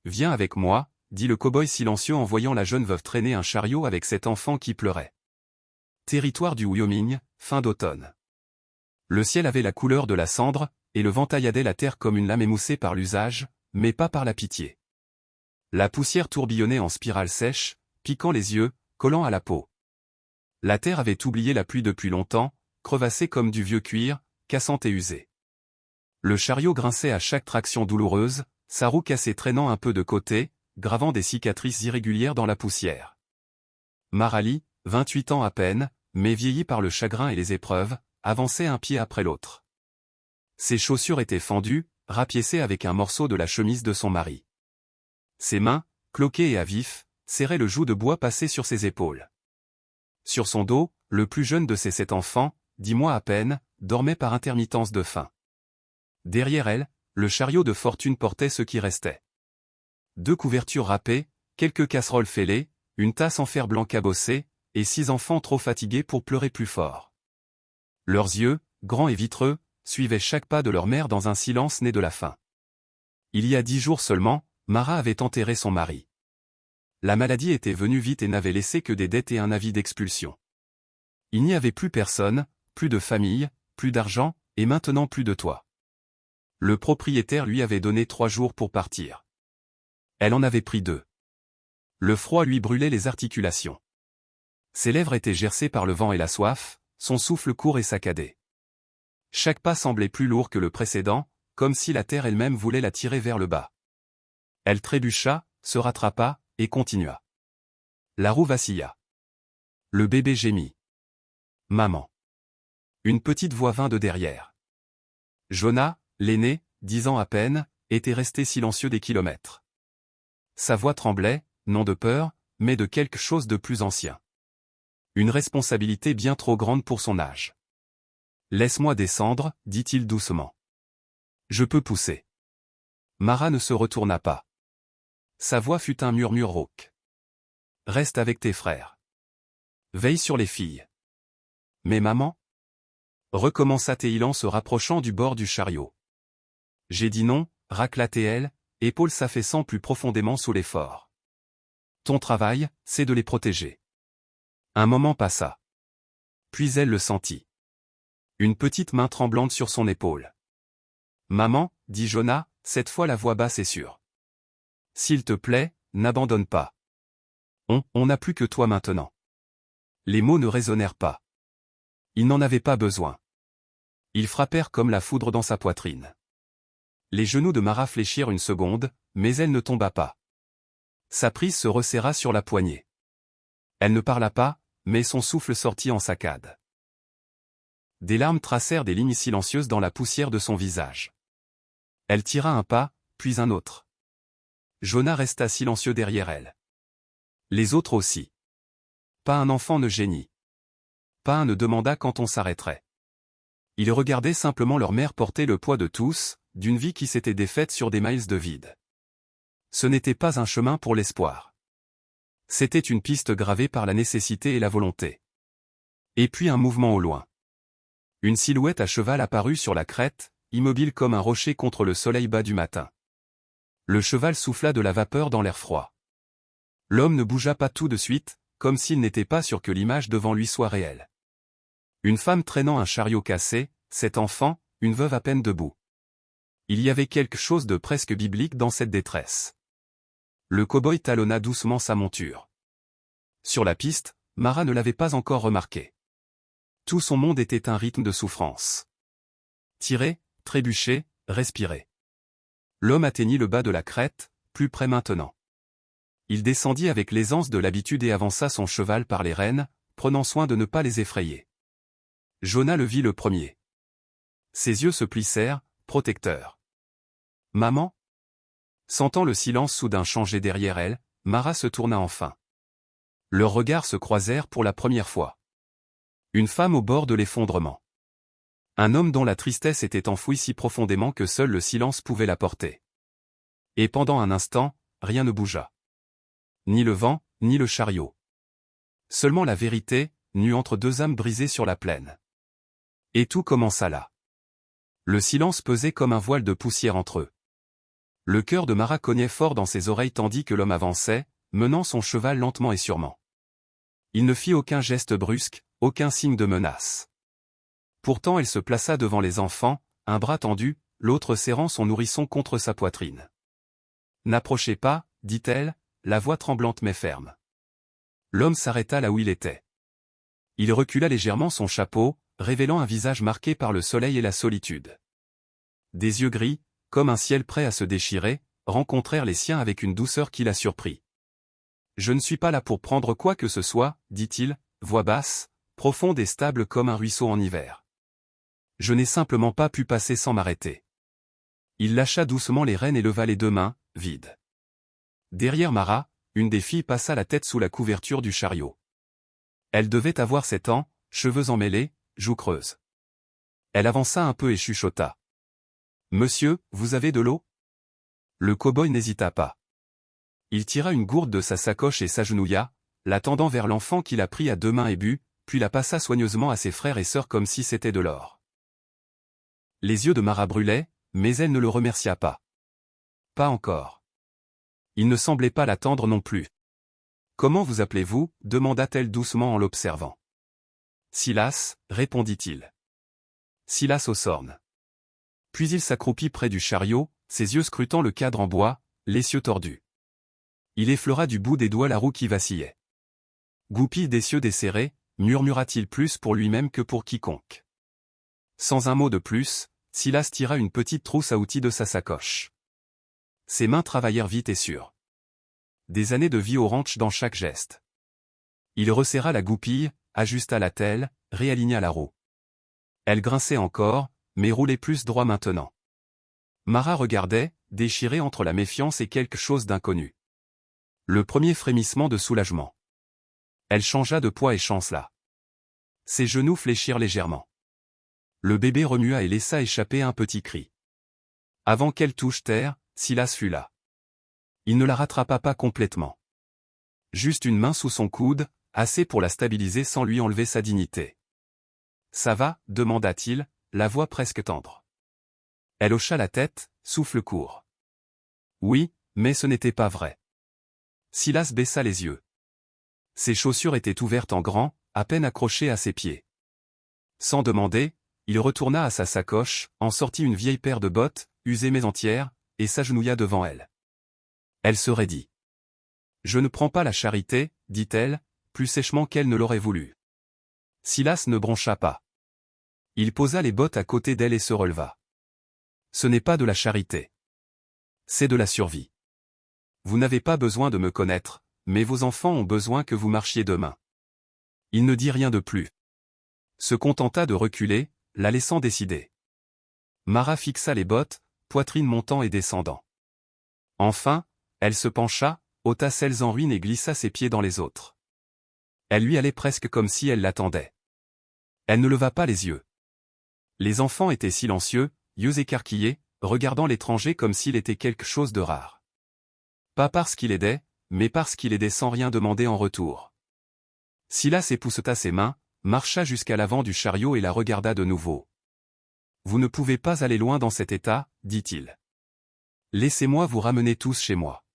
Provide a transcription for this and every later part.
viens avec moi, dit le cow-boy silencieux en voyant la jeune veuve traîner un chariot avec cet enfant qui pleurait. Territoire du Wyoming, fin d'automne. Le ciel avait la couleur de la cendre, et le vent tailladait la terre comme une lame émoussée par l'usage, mais pas par la pitié. La poussière tourbillonnait en spirale sèche, piquant les yeux, collant à la peau. La terre avait oublié la pluie depuis longtemps, crevassée comme du vieux cuir, cassante et usée. Le chariot grinçait à chaque traction douloureuse, sa roue cassée traînant un peu de côté, gravant des cicatrices irrégulières dans la poussière. Marali, 28 ans à peine, mais vieilli par le chagrin et les épreuves, avançait un pied après l'autre. Ses chaussures étaient fendues, rapiécées avec un morceau de la chemise de son mari. Ses mains, cloquées et à vif, serraient le joug de bois passé sur ses épaules. Sur son dos, le plus jeune de ses 7 enfants, 10 mois à peine, dormait par intermittence de faim. Derrière elle, le chariot de fortune portait ce qui restait. 2 couvertures râpées, quelques casseroles fêlées, une tasse en fer blanc cabossée, et 6 enfants trop fatigués pour pleurer plus fort. Leurs yeux, grands et vitreux, suivaient chaque pas de leur mère dans un silence né de la faim. Il y a 10 jours seulement, Mara avait enterré son mari. La maladie était venue vite et n'avait laissé que des dettes et un avis d'expulsion. Il n'y avait plus personne, plus de famille, plus d'argent, et maintenant plus de toit. Le propriétaire lui avait donné 3 jours pour partir. Elle en avait pris 2. Le froid lui brûlait les articulations. Ses lèvres étaient gercées par le vent et la soif, son souffle court et saccadé. Chaque pas semblait plus lourd que le précédent, comme si la terre elle-même voulait la tirer vers le bas. Elle trébucha, se rattrapa, et continua. La roue vacilla. Le bébé gémit. Maman. Une petite voix vint de derrière. Jonah, l'aîné, 10 ans à peine, était resté silencieux des kilomètres. Sa voix tremblait, non de peur, mais de quelque chose de plus ancien. Une responsabilité bien trop grande pour son âge. « Laisse-moi descendre, dit-il doucement. Je peux pousser. » Mara ne se retourna pas. Sa voix fut un murmure rauque. « Reste avec tes frères. Veille sur les filles. »« Mais maman ?» recommença-t-il en se rapprochant du bord du chariot. « J'ai dit non, » racla-t-elle, épaules s'affaissant plus profondément sous l'effort. « Ton travail, c'est de les protéger. » Un moment passa. Puis elle le sentit. Une petite main tremblante sur son épaule. « Maman, » dit Jonah, cette fois la voix basse et sûre. « S'il te plaît, n'abandonne pas. On n'a plus que toi maintenant. » Les mots ne résonnèrent pas. Il n'en avait pas besoin. Ils frappèrent comme la foudre dans sa poitrine. Les genoux de Mara fléchirent une seconde, mais elle ne tomba pas. Sa prise se resserra sur la poignée. Elle ne parla pas, mais son souffle sortit en saccades. Des larmes tracèrent des lignes silencieuses dans la poussière de son visage. Elle tira un pas, puis un autre. Jonah resta silencieux derrière elle. Les autres aussi. Pas un enfant ne geignit. Pas un ne demanda quand on s'arrêterait. Ils regardaient simplement leur mère porter le poids de tous, d'une vie qui s'était défaite sur des miles de vide. Ce n'était pas un chemin pour l'espoir. C'était une piste gravée par la nécessité et la volonté. Et puis un mouvement au loin. Une silhouette à cheval apparut sur la crête, immobile comme un rocher contre le soleil bas du matin. Le cheval souffla de la vapeur dans l'air froid. L'homme ne bougea pas tout de suite, comme s'il n'était pas sûr que l'image devant lui soit réelle. Une femme traînant un chariot cassé, 7 enfants, une veuve à peine debout. Il y avait quelque chose de presque biblique dans cette détresse. Le cow-boy talonna doucement sa monture. Sur la piste, Mara ne l'avait pas encore remarqué. Tout son monde était un rythme de souffrance. Tirer, trébucher, respirer. L'homme atteignit le bas de la crête, plus près maintenant. Il descendit avec l'aisance de l'habitude et avança son cheval par les rênes, prenant soin de ne pas les effrayer. Jonah le vit le premier. Ses yeux se plissèrent, protecteurs. « Maman ?» Sentant le silence soudain changer derrière elle, Mara se tourna enfin. Leurs regards se croisèrent pour la première fois. Une femme au bord de l'effondrement. Un homme dont la tristesse était enfouie si profondément que seul le silence pouvait la porter. Et pendant un instant, rien ne bougea. Ni le vent, ni le chariot. Seulement la vérité, nue entre 2 âmes brisées sur la plaine. Et tout commença là. Le silence pesait comme un voile de poussière entre eux. Le cœur de Mara cognait fort dans ses oreilles tandis que l'homme avançait, menant son cheval lentement et sûrement. Il ne fit aucun geste brusque, aucun signe de menace. Pourtant elle se plaça devant les enfants, un bras tendu, l'autre serrant son nourrisson contre sa poitrine. « N'approchez pas, dit-elle, la voix tremblante mais ferme. L'homme s'arrêta là où il était. Il recula légèrement son chapeau, révélant un visage marqué par le soleil et la solitude. Des yeux gris, comme un ciel prêt à se déchirer, rencontrèrent les siens avec une douceur qui la surprit. « Je ne suis pas là pour prendre quoi que ce soit, dit-il, voix basse, profonde et stable comme un ruisseau en hiver. Je n'ai simplement pas pu passer sans m'arrêter. » Il lâcha doucement les rênes et leva les deux mains, vides. Derrière Mara, une des filles passa la tête sous la couverture du chariot. Elle devait avoir 7 ans, cheveux emmêlés, joues creuses. Elle avança un peu et chuchota. « Monsieur, vous avez de l'eau » Le cow-boy n'hésita pas. Il tira une gourde de sa sacoche et s'agenouilla, la tendant vers l'enfant qu'il a pris à 2 mains et but, puis la passa soigneusement à ses frères et sœurs comme si c'était de l'or. Les yeux de Mara brûlaient, mais elle ne le remercia pas. Pas encore. Il ne semblait pas l'attendre non plus. « Comment vous appelez-vous » demanda-t-elle doucement en l'observant. « Silas » répondit-il. « Silas Osorn. » Puis il s'accroupit près du chariot, ses yeux scrutant le cadre en bois, l'essieu tordu. Il effleura du bout des doigts la roue qui vacillait. « Goupille des cieux desserrés » murmura-t-il plus pour lui-même que pour quiconque. Sans un mot de plus, Silas tira une petite trousse à outils de sa sacoche. Ses mains travaillèrent vite et sûr. Des années de vie au ranch dans chaque geste. Il resserra la goupille, ajusta la telle, réaligna la roue. Elle grinçait encore, mais roulait plus droit maintenant. Mara regardait, déchirée entre la méfiance et quelque chose d'inconnu. Le premier frémissement de soulagement. Elle changea de poids et chancela. Ses genoux fléchirent légèrement. Le bébé remua et laissa échapper un petit cri. Avant qu'elle touche terre, Silas fut là. Il ne la rattrapa pas complètement. Juste une main sous son coude, assez pour la stabiliser sans lui enlever sa dignité. « Ça va » demanda-t-il, la voix presque tendre. Elle hocha la tête, souffle court. Oui, mais ce n'était pas vrai. Silas baissa les yeux. Ses chaussures étaient ouvertes en grand, à peine accrochées à ses pieds. Sans demander, il retourna à sa sacoche, en sortit une vieille paire de bottes, usées mais entières, et s'agenouilla devant elle. Elle se raidit. « Je ne prends pas la charité, dit-elle, plus sèchement qu'elle ne l'aurait voulu. » Silas ne broncha pas. Il posa les bottes à côté d'elle et se releva. « Ce n'est pas de la charité. C'est de la survie. Vous n'avez pas besoin de me connaître, mais vos enfants ont besoin que vous marchiez demain. » Il ne dit rien de plus. Se contenta de reculer, la laissant décider. Mara fixa les bottes, poitrine montant et descendant. Enfin, elle se pencha, ôta celles en ruine et glissa ses pieds dans les autres. Elle lui allait presque comme si elle l'attendait. Elle ne leva pas les yeux. Les enfants étaient silencieux, yeux écarquillés, regardant l'étranger comme s'il était quelque chose de rare. Pas parce qu'il aidait, mais parce qu'il aidait sans rien demander en retour. Silas épousseta ses mains, marcha jusqu'à l'avant du chariot et la regarda de nouveau. « Vous ne pouvez pas aller loin dans cet état, dit-il. Laissez-moi vous ramener tous chez moi.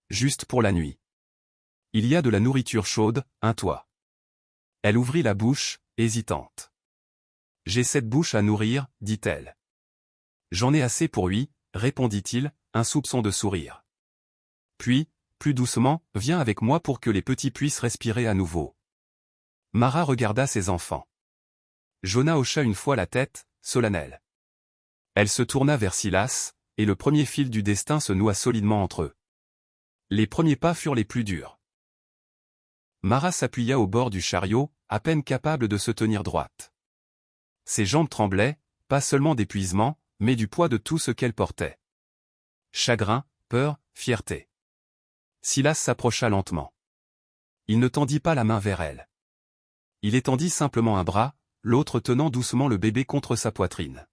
Juste pour la nuit. Il y a de la nourriture chaude, un toit. » Elle ouvrit la bouche, hésitante. « J'ai cette bouche à nourrir, dit-elle. »« J'en ai assez pour lui, répondit-il, un soupçon de sourire. Puis, plus doucement, viens avec moi pour que les petits puissent respirer à nouveau. » Mara regarda ses enfants. Jonah hocha une fois la tête, solennelle. Elle se tourna vers Silas, et le premier fil du destin se noua solidement entre eux. Les premiers pas furent les plus durs. Mara s'appuya au bord du chariot, à peine capable de se tenir droite. Ses jambes tremblaient, pas seulement d'épuisement, mais du poids de tout ce qu'elle portait. Chagrin, peur, fierté. Silas s'approcha lentement. Il ne tendit pas la main vers elle. Il étendit simplement un bras, l'autre tenant doucement le bébé contre sa poitrine.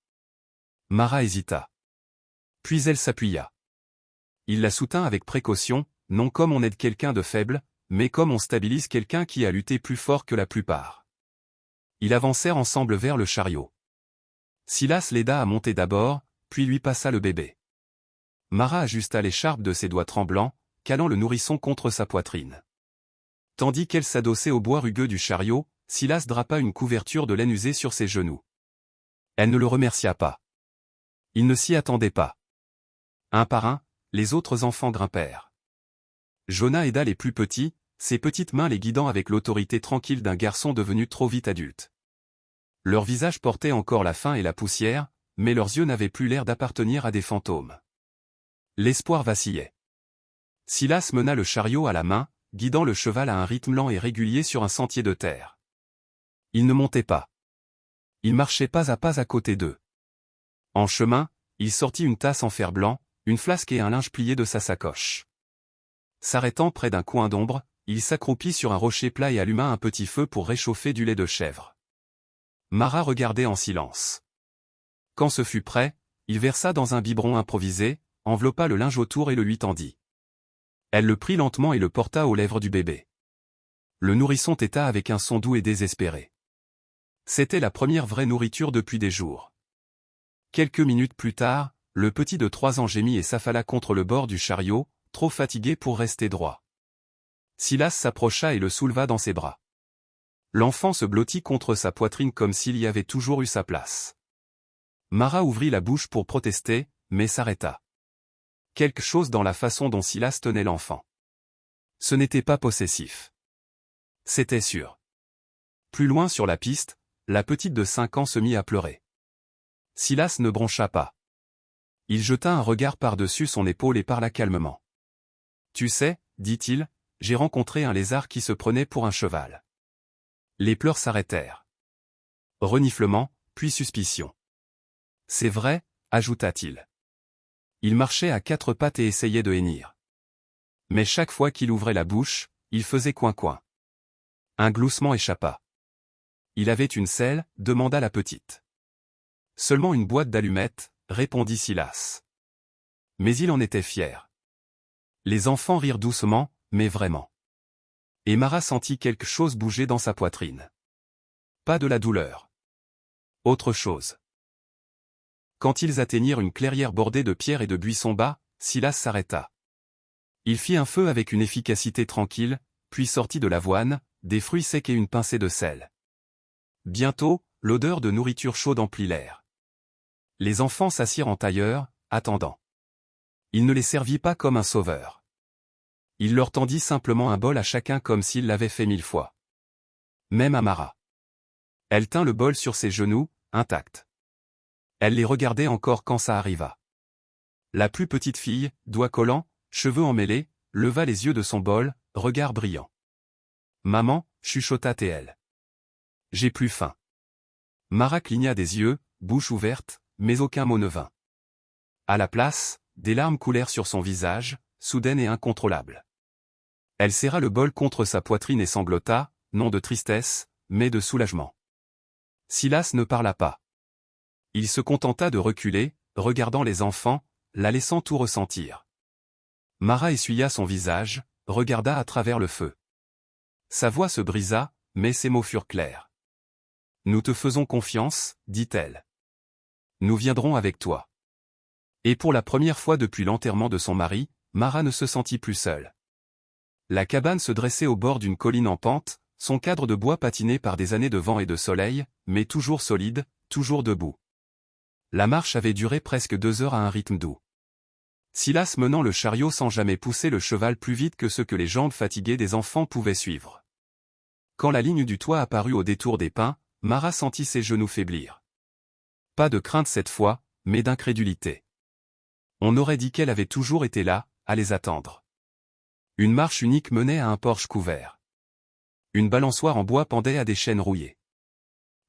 Mara hésita. Puis elle s'appuya. Il la soutint avec précaution, non comme on aide quelqu'un de faible, mais comme on stabilise quelqu'un qui a lutté plus fort que la plupart. Ils avancèrent ensemble vers le chariot. Silas l'aida à monter d'abord, puis lui passa le bébé. Mara ajusta l'écharpe de ses doigts tremblants, calant le nourrisson contre sa poitrine. Tandis qu'elle s'adossait au bois rugueux du chariot, Silas drapa une couverture de laine usée sur ses genoux. Elle ne le remercia pas. Il ne s'y attendait pas. Un par un, les autres enfants grimpèrent. Jonah aida les plus petits, ses petites mains les guidant avec l'autorité tranquille d'un garçon devenu trop vite adulte. Leurs visages portaient encore la faim et la poussière, mais leurs yeux n'avaient plus l'air d'appartenir à des fantômes. L'espoir vacillait. Silas mena le chariot à la main, guidant le cheval à un rythme lent et régulier sur un sentier de terre. Il ne montait pas. Il marchait pas à côté d'eux. En chemin, il sortit une tasse en fer blanc, une flasque et un linge plié de sa sacoche. S'arrêtant près d'un coin d'ombre, il s'accroupit sur un rocher plat et alluma un petit feu pour réchauffer du lait de chèvre. Mara regardait en silence. Quand ce fut prêt, il versa dans un biberon improvisé, enveloppa le linge autour et le lui tendit. Elle le prit lentement et le porta aux lèvres du bébé. Le nourrisson téta avec un son doux et désespéré. C'était la première vraie nourriture depuis des jours. Quelques minutes plus tard, le petit de 3 ans gémit et s'affala contre le bord du chariot, trop fatigué pour rester droit. Silas s'approcha et le souleva dans ses bras. L'enfant se blottit contre sa poitrine comme s'il y avait toujours eu sa place. Mara ouvrit la bouche pour protester, mais s'arrêta. Quelque chose dans la façon dont Silas tenait l'enfant. Ce n'était pas possessif. C'était sûr. Plus loin sur la piste, la petite de 5 ans se mit à pleurer. Silas ne broncha pas. Il jeta un regard par-dessus son épaule et parla calmement. « Tu sais, dit-il, j'ai rencontré un lézard qui se prenait pour un cheval. » Les pleurs s'arrêtèrent. Reniflement, puis suspicion. « C'est vrai, ajouta-t-il. Il marchait à 4 pattes et essayait de hennir. Mais chaque fois qu'il ouvrait la bouche, il faisait coin-coin. » Un gloussement échappa. « Il avait une selle » demanda la petite. « Seulement une boîte d'allumettes » répondit Silas. Mais il en était fier. Les enfants rirent doucement, mais vraiment. Et Mara sentit quelque chose bouger dans sa poitrine. Pas de la douleur. Autre chose. Quand ils atteignirent une clairière bordée de pierres et de buissons bas, Silas s'arrêta. Il fit un feu avec une efficacité tranquille, puis sortit de l'avoine, des fruits secs et une pincée de sel. Bientôt, l'odeur de nourriture chaude emplit l'air. Les enfants s'assirent en tailleur, attendant. Il ne les servit pas comme un sauveur. Il leur tendit simplement un bol à chacun comme s'il l'avait fait 1000 fois. Même à Mara. Elle tint le bol sur ses genoux, intact. Elle les regardait encore quand ça arriva. La plus petite fille, doigts collants, cheveux emmêlés, leva les yeux de son bol, regard brillant. « Maman » chuchota-t-elle. « J'ai plus faim. » Mara cligna des yeux, bouche ouverte, mais aucun mot ne vint. À la place, des larmes coulèrent sur son visage, soudaines et incontrôlables. Elle serra le bol contre sa poitrine et sanglota, non de tristesse, mais de soulagement. Silas ne parla pas. Il se contenta de reculer, regardant les enfants, la laissant tout ressentir. Mara essuya son visage, regarda à travers le feu. Sa voix se brisa, mais ses mots furent clairs. « Nous te faisons confiance, dit-elle. Nous viendrons avec toi. » Et pour la première fois depuis l'enterrement de son mari, Mara ne se sentit plus seule. La cabane se dressait au bord d'une colline en pente, son cadre de bois patiné par des années de vent et de soleil, mais toujours solide, toujours debout. La marche avait duré presque 2 heures à un rythme doux. Silas menant le chariot sans jamais pousser le cheval plus vite que ce que les jambes fatiguées des enfants pouvaient suivre. Quand la ligne du toit apparut au détour des pins, Mara sentit ses genoux faiblir. Pas de crainte cette fois, mais d'incrédulité. On aurait dit qu'elle avait toujours été là, à les attendre. Une marche unique menait à un porche couvert. Une balançoire en bois pendait à des chaînes rouillées.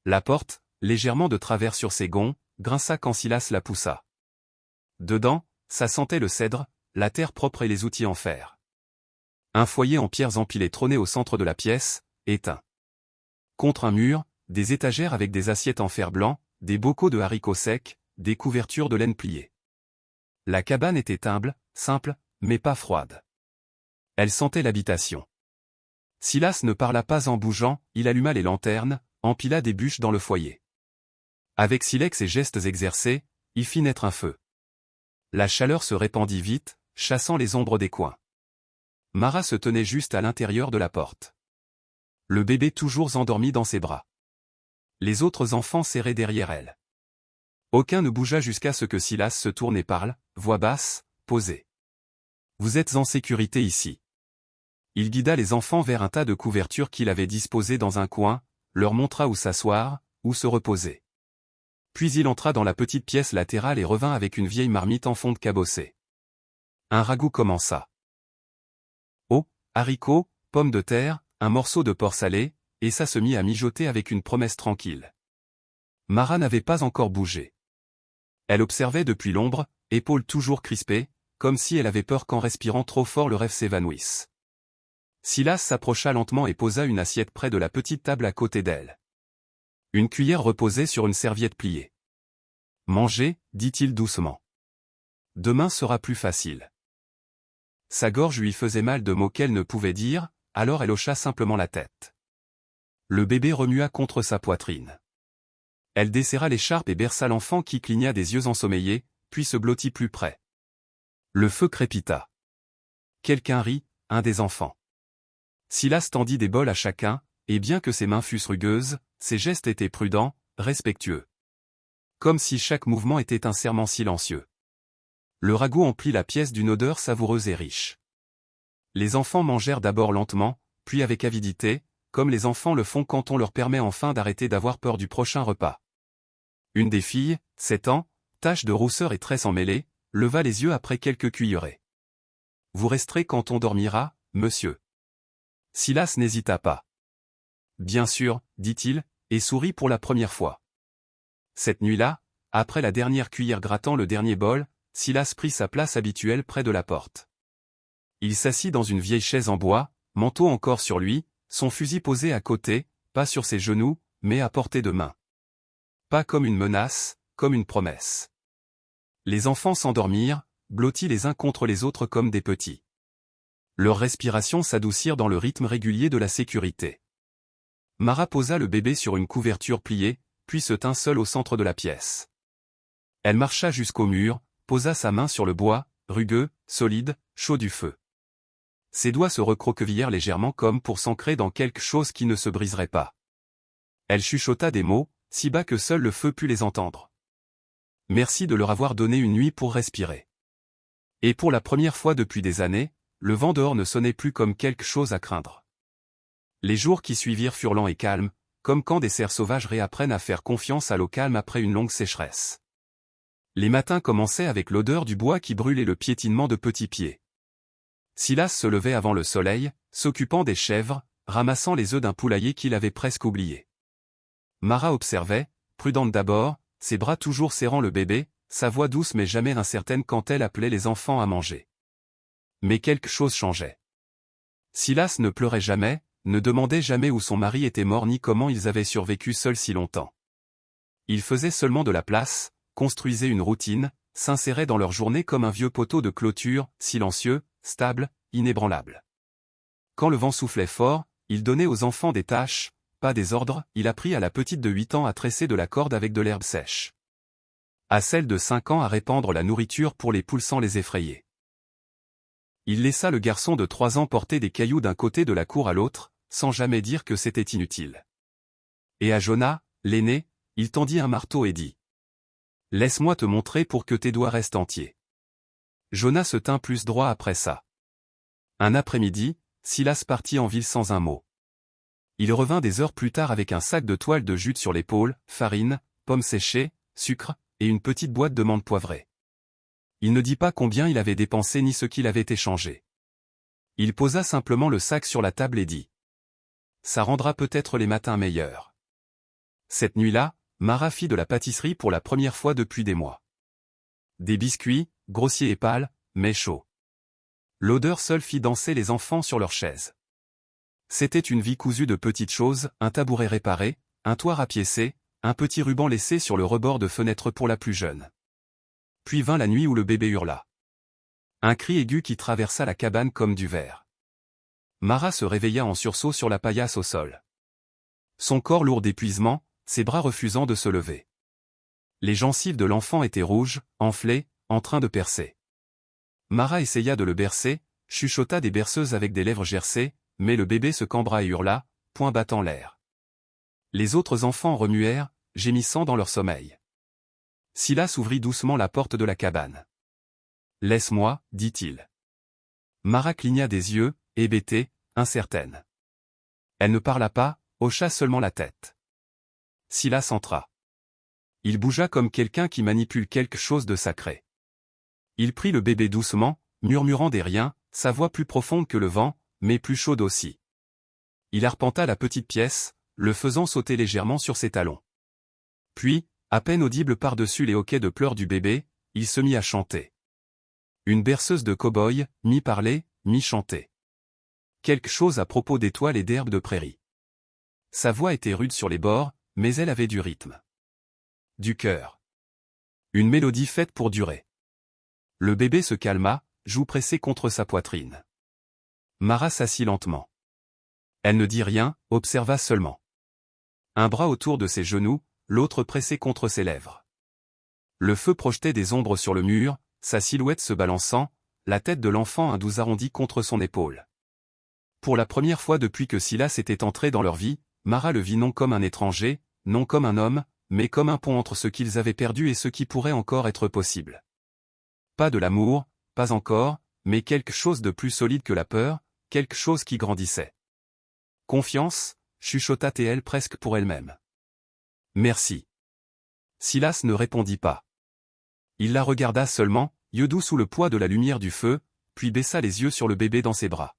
La porte, légèrement de travers sur ses gonds, grinça quand Silas la poussa. Dedans, ça sentait le cèdre, la terre propre et les outils en fer. Un foyer en pierres empilées trônait au centre de la pièce, éteint. Contre un mur, des étagères avec des assiettes en fer blanc, des bocaux de haricots secs, des couvertures de laine pliée. La cabane était humble, simple, mais pas froide. Elle sentait l'habitation. Silas ne parla pas en bougeant, il alluma les lanternes, empila des bûches dans le foyer. Avec silex et gestes exercés, il fit naître un feu. La chaleur se répandit vite, chassant les ombres des coins. Mara se tenait juste à l'intérieur de la porte. Le bébé toujours endormi dans ses bras. Les autres enfants serrés derrière elle. Aucun ne bougea jusqu'à ce que Silas se tourne et parle, voix basse, posée. « Vous êtes en sécurité ici. » Il guida les enfants vers un tas de couvertures qu'il avait disposées dans un coin, leur montra où s'asseoir, où se reposer. Puis il entra dans la petite pièce latérale et revint avec une vieille marmite en fonte cabossée. Un ragoût commença. Oh, haricots, pommes de terre, un morceau de porc salé, et ça se mit à mijoter avec une promesse tranquille. Mara n'avait pas encore bougé. Elle observait depuis l'ombre, épaules toujours crispées, comme si elle avait peur qu'en respirant trop fort le rêve s'évanouisse. Silas s'approcha lentement et posa une assiette près de la petite table à côté d'elle. Une cuillère reposait sur une serviette pliée. « Mangez, dit-il doucement. Demain sera plus facile. » Sa gorge lui faisait mal de mots qu'elle ne pouvait dire, alors elle hocha simplement la tête. Le bébé remua contre sa poitrine. Elle desserra l'écharpe et berça l'enfant qui cligna des yeux ensommeillés, puis se blottit plus près. Le feu crépita. Quelqu'un rit, un des enfants. Silas tendit des bols à chacun, et bien que ses mains fussent rugueuses, ses gestes étaient prudents, respectueux. Comme si chaque mouvement était un serment silencieux. Le ragoût emplit la pièce d'une odeur savoureuse et riche. Les enfants mangèrent d'abord lentement, puis avec avidité, comme les enfants le font quand on leur permet enfin d'arrêter d'avoir peur du prochain repas. Une des filles, 7 ans, tache de rousseur et tresse emmêlée, leva les yeux après quelques cuillerées. « Vous resterez quand on dormira, monsieur. » Silas n'hésita pas. « Bien sûr, dit-il, et sourit pour la première fois. » Cette nuit-là, après la dernière cuillère grattant le dernier bol, Silas prit sa place habituelle près de la porte. Il s'assit dans une vieille chaise en bois, manteau encore sur lui, son fusil posé à côté, pas sur ses genoux, mais à portée de main. Pas comme une menace, comme une promesse. Les enfants s'endormirent, blottis les uns contre les autres comme des petits. Leurs respirations s'adoucirent dans le rythme régulier de la sécurité. Mara posa le bébé sur une couverture pliée, puis se tint seule au centre de la pièce. Elle marcha jusqu'au mur, posa sa main sur le bois, rugueux, solide, chaud du feu. Ses doigts se recroquevillèrent légèrement comme pour s'ancrer dans quelque chose qui ne se briserait pas. Elle chuchota des mots, si bas que seul le feu put les entendre. Merci de leur avoir donné une nuit pour respirer. Et pour la première fois depuis des années, le vent dehors ne sonnait plus comme quelque chose à craindre. Les jours qui suivirent furent lents et calmes, comme quand des cerfs sauvages réapprennent à faire confiance à l'eau calme après une longue sécheresse. Les matins commençaient avec l'odeur du bois qui brûle et le piétinement de petits pieds. Silas se levait avant le soleil, s'occupant des chèvres, ramassant les œufs d'un poulailler qu'il avait presque oublié. Mara observait, prudente d'abord, ses bras toujours serrant le bébé, sa voix douce mais jamais incertaine quand elle appelait les enfants à manger. Mais quelque chose changeait. Silas ne pleurait jamais, ne demandait jamais où son mari était mort ni comment ils avaient survécu seuls si longtemps. Il faisait seulement de la place, construisait une routine, s'insérait dans leur journée comme un vieux poteau de clôture, silencieux, stable, inébranlable. Quand le vent soufflait fort, il donnait aux enfants des tâches, pas des ordres, il apprit à la petite de 8 ans à tresser de la corde avec de l'herbe sèche. À celle de 5 ans à répandre la nourriture pour les poules sans les effrayer. Il laissa le garçon de 3 ans porter des cailloux d'un côté de la cour à l'autre, sans jamais dire que c'était inutile. Et à Jonah, l'aîné, il tendit un marteau et dit : « Laisse-moi te montrer pour que tes doigts restent entiers. » Jonah se tint plus droit après ça. Un après-midi, Silas partit en ville sans un mot. Il revint des heures plus tard avec un sac de toile de jute sur l'épaule, farine, pommes séchées, sucre, et une petite boîte de menthe poivrée. Il ne dit pas combien il avait dépensé ni ce qu'il avait échangé. Il posa simplement le sac sur la table et dit : « Ça rendra peut-être les matins meilleurs. » Cette nuit-là, Mara fit de la pâtisserie pour la première fois depuis des mois. Des biscuits, grossiers et pâles, mais chauds. L'odeur seule fit danser les enfants sur leurs chaises. C'était une vie cousue de petites choses, un tabouret réparé, un toit rapiécé, un petit ruban laissé sur le rebord de fenêtre pour la plus jeune. Puis vint la nuit où le bébé hurla. Un cri aigu qui traversa la cabane comme du verre. Mara se réveilla en sursaut sur la paillasse au sol. Son corps lourd d'épuisement, ses bras refusant de se lever. Les gencives de l'enfant étaient rouges, enflées, en train de percer. Mara essaya de le bercer, chuchota des berceuses avec des lèvres gercées, mais le bébé se cambra et hurla, poing battant l'air. Les autres enfants remuèrent, gémissant dans leur sommeil. Silas ouvrit doucement la porte de la cabane. « Laisse-moi, dit-il. » Mara cligna des yeux, hébétée, incertaine. Elle ne parla pas, hocha seulement la tête. Silas entra. Il bougea comme quelqu'un qui manipule quelque chose de sacré. Il prit le bébé doucement, murmurant des riens, sa voix plus profonde que le vent, mais plus chaude aussi. Il arpenta la petite pièce, le faisant sauter légèrement sur ses talons. Puis, à peine audible par-dessus les hoquets de pleurs du bébé, il se mit à chanter. Une berceuse de cow-boy, mi-parler, mi-chanter. Quelque chose à propos d'étoiles et d'herbes de prairie. Sa voix était rude sur les bords, mais elle avait du rythme. Du cœur. Une mélodie faite pour durer. Le bébé se calma, joue pressée contre sa poitrine. Mara s'assit lentement. Elle ne dit rien, observa seulement. Un bras autour de ses genoux, l'autre pressé contre ses lèvres. Le feu projetait des ombres sur le mur, sa silhouette se balançant, la tête de l'enfant un doux arrondi contre son épaule. Pour la première fois depuis que Silas était entré dans leur vie, Mara le vit non comme un étranger, non comme un homme, mais comme un pont entre ce qu'ils avaient perdu et ce qui pourrait encore être possible. Pas de l'amour, pas encore, mais quelque chose de plus solide que la peur, quelque chose qui grandissait. Confiance, chuchota-t-elle presque pour elle-même. Merci. Silas ne répondit pas. Il la regarda seulement, yeux doux sous le poids de la lumière du feu, puis baissa les yeux sur le bébé dans ses bras.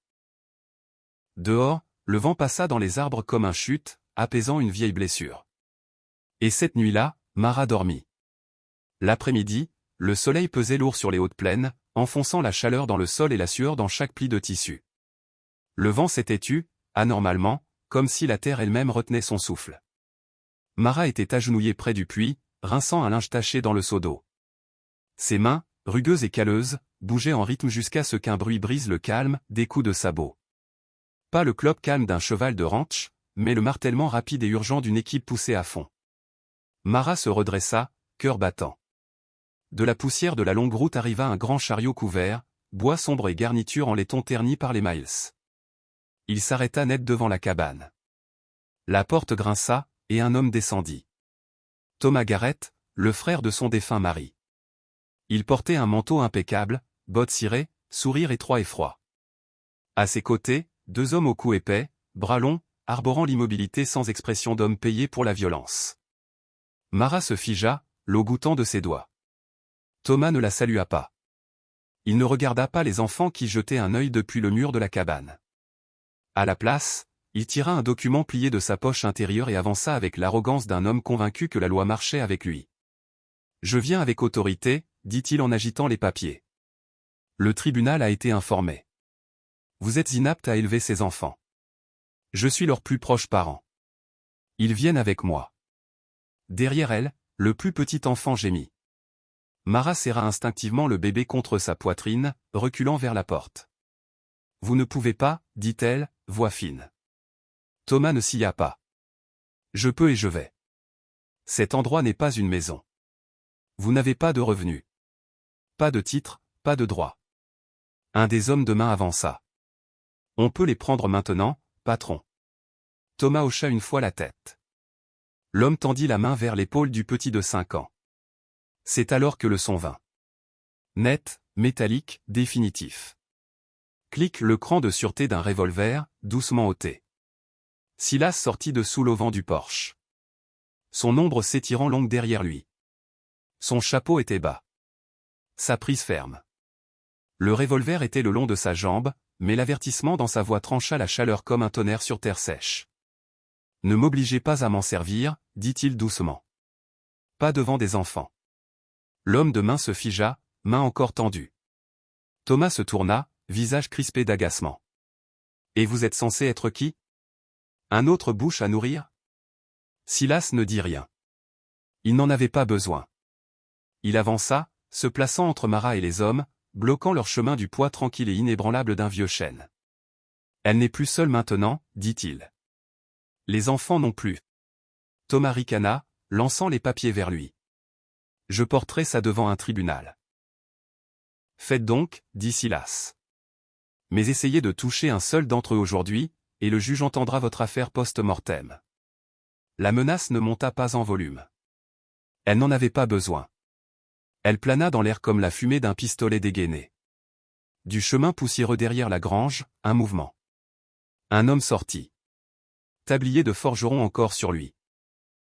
Dehors, le vent passa dans les arbres comme un chute, apaisant une vieille blessure. Et cette nuit-là, Mara dormit. L'après-midi, le soleil pesait lourd sur les hautes plaines, enfonçant la chaleur dans le sol et la sueur dans chaque pli de tissu. Le vent s'était tu, anormalement, comme si la terre elle-même retenait son souffle. Mara était agenouillée près du puits, rinçant un linge taché dans le seau d'eau. Ses mains, rugueuses et calleuses, bougeaient en rythme jusqu'à ce qu'un bruit brise le calme des coups de sabot. Pas le clop calme d'un cheval de ranch, mais le martèlement rapide et urgent d'une équipe poussée à fond. Mara se redressa, cœur battant. De la poussière de la longue route arriva un grand chariot couvert, bois sombre et garniture en laiton terni par les miles. Il s'arrêta net devant la cabane. La porte grinça, et un homme descendit. Thomas Garrett, le frère de son défunt mari. Il portait un manteau impeccable, bottes cirées, sourire étroit et froid. À ses côtés, deux hommes au cou épais, bras longs, arborant l'immobilité sans expression d'homme payé pour la violence. Mara se figea, l'eau goûtant de ses doigts. Thomas ne la salua pas. Il ne regarda pas les enfants qui jetaient un œil depuis le mur de la cabane. À la place, il tira un document plié de sa poche intérieure et avança avec l'arrogance d'un homme convaincu que la loi marchait avec lui. « Je viens avec autorité », dit-il en agitant les papiers. « Le tribunal a été informé. Vous êtes inapte à élever ces enfants. Je suis leur plus proche parent. Ils viennent avec moi. » Derrière elle, le plus petit enfant gémit. Mara serra instinctivement le bébé contre sa poitrine, reculant vers la porte. « Vous ne pouvez pas, dit-elle, voix fine. Thomas ne sia pas. « Je peux et je vais. Cet endroit n'est pas une maison. Vous n'avez pas de revenus. Pas de titre, pas de droit. » Un des hommes de main avança. « On peut les prendre maintenant, patron. » Thomas hocha une fois la tête. L'homme tendit la main vers l'épaule du petit de 5 ans. C'est alors que le son vint. Net, métallique, définitif. Clique le cran de sûreté d'un revolver, doucement ôté. Silas sortit de sous l'auvent du porche. Son ombre s'étirant longue derrière lui. Son chapeau était bas. Sa prise ferme. Le revolver était le long de sa jambe, mais l'avertissement dans sa voix trancha la chaleur comme un tonnerre sur terre sèche. « Ne m'obligez pas à m'en servir, dit-il doucement. Pas devant des enfants. » L'homme de main se figea, main encore tendue. Thomas se tourna, visage crispé d'agacement. « Et vous êtes censé être qui? Un autre bouche à nourrir ?» Silas ne dit rien. Il n'en avait pas besoin. Il avança, se plaçant entre Mara et les hommes, bloquant leur chemin du poids tranquille et inébranlable d'un vieux chêne. « Elle n'est plus seule maintenant, dit-il. Les enfants non plus. » Thomas ricana, lançant les papiers vers lui. « Je porterai ça devant un tribunal. Faites donc, dit Silas. Mais essayez de toucher un seul d'entre eux aujourd'hui, et le juge entendra votre affaire post-mortem. La menace ne monta pas en volume. Elle n'en avait pas besoin. Elle plana dans l'air comme la fumée d'un pistolet dégainé. Du chemin poussiéreux derrière la grange, un mouvement. Un homme sortit. Tablier de forgeron encore sur lui.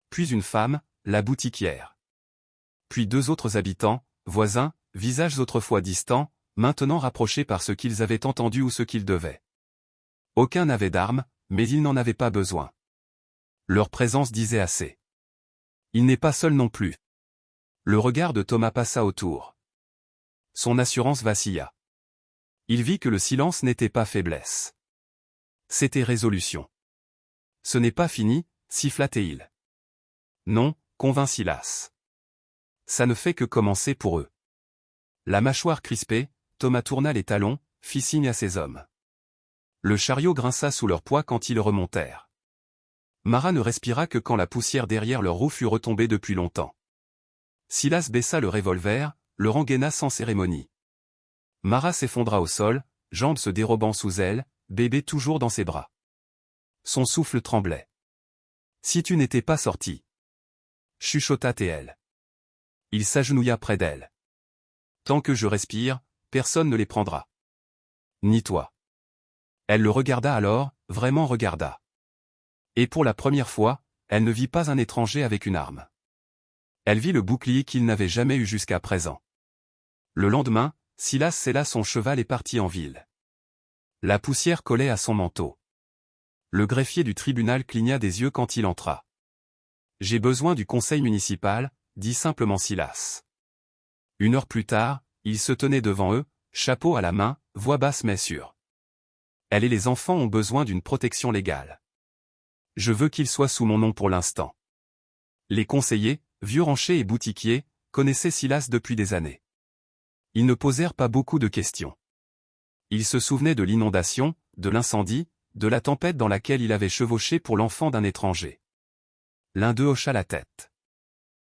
Puis une femme, la boutiquière. Puis deux autres habitants, voisins, visages autrefois distants, maintenant rapprochés par ce qu'ils avaient entendu ou ce qu'ils devaient. Aucun n'avait d'armes, mais ils n'en avaient pas besoin. Leur présence disait assez. Il n'est pas seul non plus. Le regard de Thomas passa autour. Son assurance vacilla. Il vit que le silence n'était pas faiblesse. C'était résolution. Ce n'est pas fini, siffla-t-il. Non, convint Silas. Ça ne fait que commencer pour eux. La mâchoire crispée, Thomas tourna les talons, fit signe à ses hommes. Le chariot grinça sous leur poids quand ils remontèrent. Marat ne respira que quand la poussière derrière leur roue fut retombée depuis longtemps. Silas baissa le revolver, le rengaina sans cérémonie. Marat s'effondra au sol, jambes se dérobant sous elle, bébé toujours dans ses bras. Son souffle tremblait. Si tu n'étais pas sorti, chuchota T.L. Il s'agenouilla près d'elle. Tant que je respire, personne ne les prendra. Ni toi. Elle le regarda alors, vraiment regarda. Et pour la première fois, elle ne vit pas un étranger avec une arme. Elle vit le bouclier qu'il n'avait jamais eu jusqu'à présent. Le lendemain, Silas sella son cheval et partit en ville. La poussière collait à son manteau. Le greffier du tribunal cligna des yeux quand il entra. « J'ai besoin du conseil municipal », dit simplement Silas. Une heure plus tard, il se tenait devant eux, chapeau à la main, voix basse mais sûre. « Elle et les enfants ont besoin d'une protection légale. Je veux qu'ils soient sous mon nom pour l'instant. » Les conseillers, vieux ranchers et boutiquiers, connaissaient Silas depuis des années. Ils ne posèrent pas beaucoup de questions. Ils se souvenaient de l'inondation, de l'incendie, de la tempête dans laquelle il avait chevauché pour l'enfant d'un étranger. L'un d'eux hocha la tête.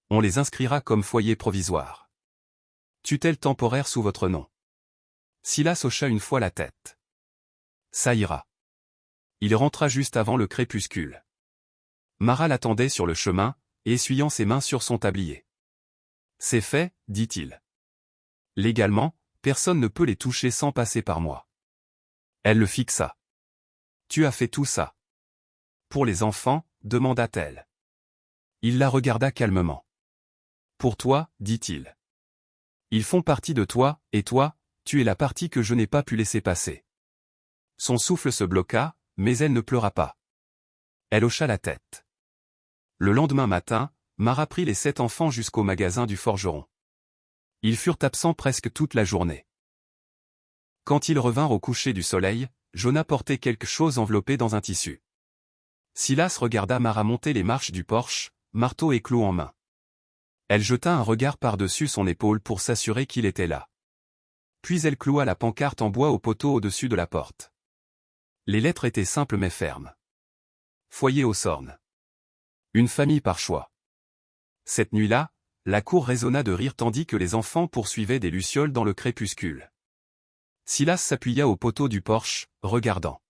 On les inscrira comme foyer provisoire. Tutelle temporaire sous votre nom. Silas hocha une fois la tête. Ça ira. Il rentra juste avant le crépuscule. Marat l'attendait sur le chemin, essuyant ses mains sur son tablier. C'est fait, dit-il. Légalement, personne ne peut les toucher sans passer par moi. Elle le fixa. Tu as fait tout ça. Pour les enfants, demanda-t-elle. Il la regarda calmement. Pour toi, dit-il. Ils font partie de toi, et toi, tu es la partie que je n'ai pas pu laisser passer. Son souffle se bloqua, mais elle ne pleura pas. Elle hocha la tête. Le lendemain matin, Marat prit les 7 enfants jusqu'au magasin du forgeron. Ils furent absents presque toute la journée. Quand ils revinrent au coucher du soleil, Jonah portait quelque chose enveloppé dans un tissu. Silas regarda Marat monter les marches du porche, marteau et clou en main. Elle jeta un regard par-dessus son épaule pour s'assurer qu'il était là. Puis elle cloua la pancarte en bois au poteau au-dessus de la porte. Les lettres étaient simples mais fermes. Foyer aux Sornes. Une famille par choix. Cette nuit-là, la cour résonna de rire tandis que les enfants poursuivaient des lucioles dans le crépuscule. Silas s'appuya au poteau du porche, regardant.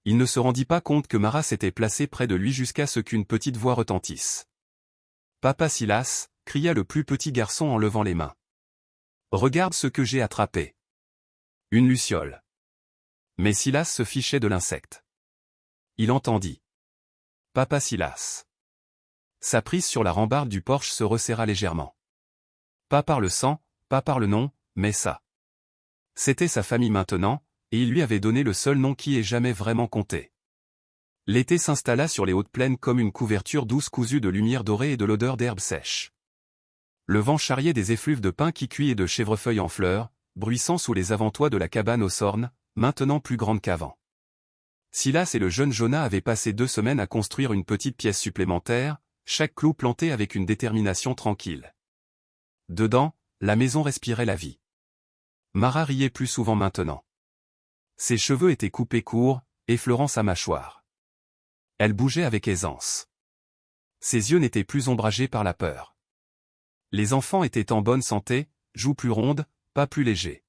Il ne se rendit pas compte que Marat s'était placé près de lui jusqu'à ce qu'une petite voix retentisse. « Papa Silas » cria le plus petit garçon en levant les mains. « Regarde ce que j'ai attrapé. » Une luciole. Mais Silas se fichait de l'insecte. Il entendit. « Papa Silas ». Sa prise sur la rambarde du porche se resserra légèrement. Pas par le sang, pas par le nom, mais ça. C'était sa famille maintenant, et il lui avait donné le seul nom qui ait jamais vraiment compté. L'été s'installa sur les hautes plaines comme une couverture douce cousue de lumière dorée et de l'odeur d'herbe sèche. Le vent charriait des effluves de pin qui cuit et de chèvrefeuilles en fleurs, bruissant sous les avant-toits de la cabane aux Sornes, maintenant plus grande qu'avant. Silas et le jeune Jonah avaient passé 2 semaines à construire une petite pièce supplémentaire, chaque clou planté avec une détermination tranquille. Dedans, la maison respirait la vie. Marat riait plus souvent maintenant. Ses cheveux étaient coupés courts, effleurant sa mâchoire. Elle bougeait avec aisance. Ses yeux n'étaient plus ombragés par la peur. Les enfants étaient en bonne santé, joues plus rondes, pas plus légers.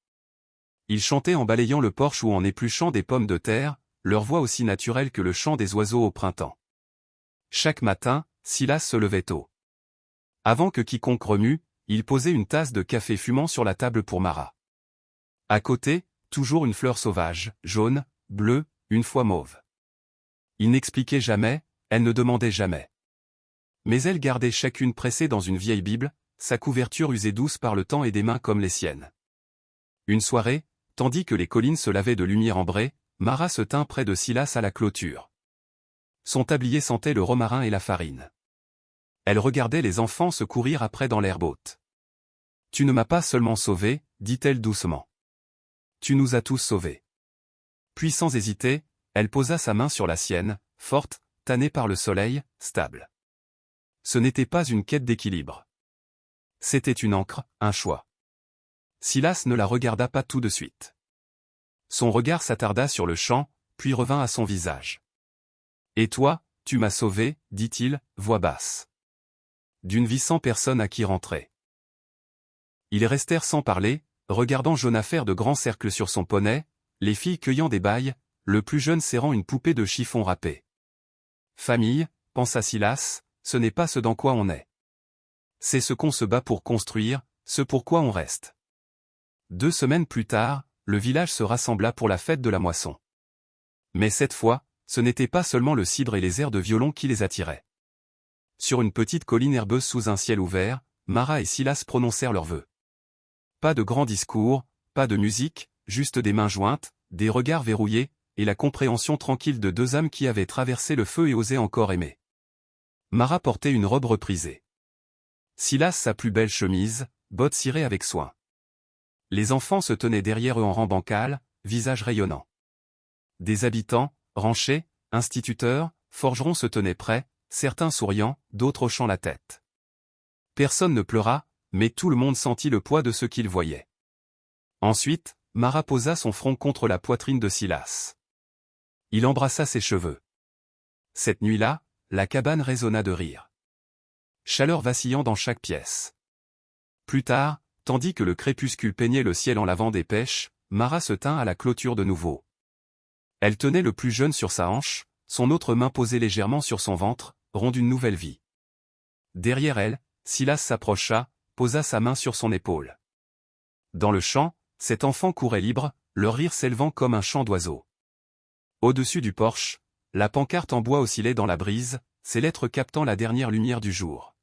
Ils chantaient en balayant le porche ou en épluchant des pommes de terre, leur voix aussi naturelle que le chant des oiseaux au printemps. Chaque matin, Silas se levait tôt. Avant que quiconque remue, il posait une tasse de café fumant sur la table pour Mara. À côté, toujours une fleur sauvage, jaune, bleue, une fois mauve. Il n'expliquait jamais, elle ne demandait jamais. Mais elle gardait chacune pressée dans une vieille Bible, sa couverture usée douce par le temps et des mains comme les siennes. Une soirée, tandis que les collines se lavaient de lumière ambrée, Mara se tint près de Silas à la clôture. Son tablier sentait le romarin et la farine. Elle regardait les enfants se courir après dans l'herbe haute. « Tu ne m'as pas seulement sauvé, dit-elle doucement. Tu nous as tous sauvés. » Puis sans hésiter, elle posa sa main sur la sienne, forte, tannée par le soleil, stable. Ce n'était pas une quête d'équilibre. C'était une ancre, un choix. Silas ne la regarda pas tout de suite. Son regard s'attarda sur le champ, puis revint à son visage. « Et toi, tu m'as sauvé, dit-il, voix basse. D'une vie sans personne à qui rentrer. » Ils restèrent sans parler, regardant Jonah faire de grands cercles sur son poney, les filles cueillant des bailles, le plus jeune serrant une poupée de chiffon râpé. Famille, pensa Silas, ce n'est pas ce dans quoi on est. C'est ce qu'on se bat pour construire, ce pour quoi on reste. 2 semaines plus tard, le village se rassembla pour la fête de la moisson. Mais cette fois, ce n'était pas seulement le cidre et les airs de violon qui les attiraient. Sur une petite colline herbeuse sous un ciel ouvert, Mara et Silas prononcèrent leurs vœux. Pas de grands discours, pas de musique, juste des mains jointes, des regards verrouillés, et la compréhension tranquille de 2 âmes qui avaient traversé le feu et osé encore aimer. Mara portait une robe reprisée. Silas sa plus belle chemise, bottes cirées avec soin. Les enfants se tenaient derrière eux en rang bancal, visage rayonnant. Des habitants, ranchers, instituteurs, forgerons se tenaient prêts, certains souriant, d'autres hochant la tête. Personne ne pleura, mais tout le monde sentit le poids de ce qu'il voyait. Ensuite, Mara posa son front contre la poitrine de Silas. Il embrassa ses cheveux. Cette nuit-là, la cabane résonna de rire. Chaleur vacillant dans chaque pièce. Plus tard, tandis que le crépuscule peignait le ciel en lavant des pêches, Mara se tint à la clôture de nouveau. Elle tenait le plus jeune sur sa hanche, son autre main posée légèrement sur son ventre, rond d'une nouvelle vie. Derrière elle, Silas s'approcha, posa sa main sur son épaule. Dans le champ, cet enfant courait libre, le rire s'élevant comme un chant d'oiseau. Au-dessus du porche, la pancarte en bois oscillait dans la brise, ses lettres captant la dernière lumière du jour.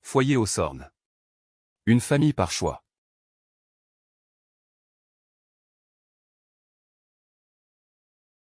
Foyer aux Sornes. Une famille par choix.